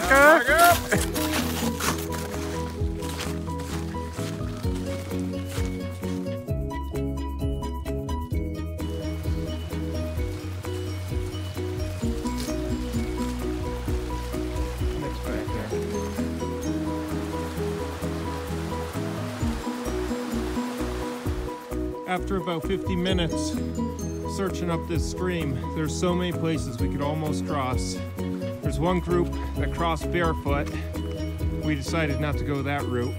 Marker. After about 50 minutes searching up this stream, there's so many places we could almost cross. There's one group that crossed barefoot. We decided not to go that route.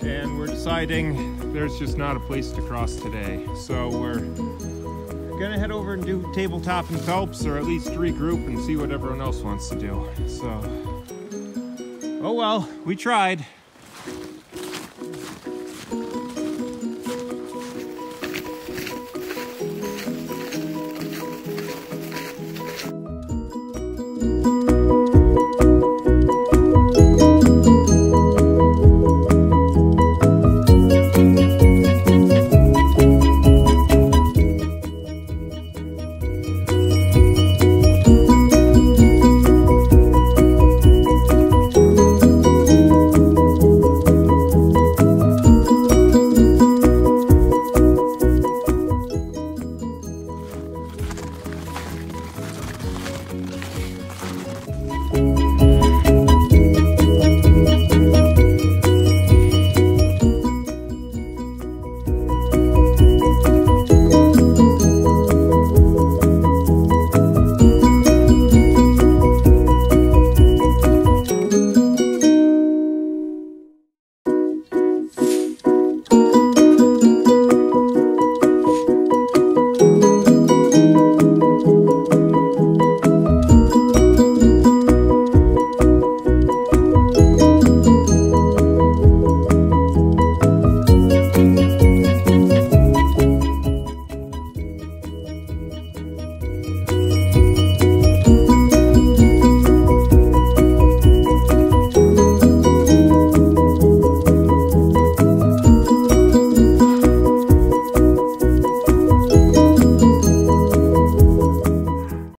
And we're deciding there's just not a place to cross today. So we're gonna head over and do tabletop and Phelps, or at least regroup and see what everyone else wants to do. So, oh well, we tried.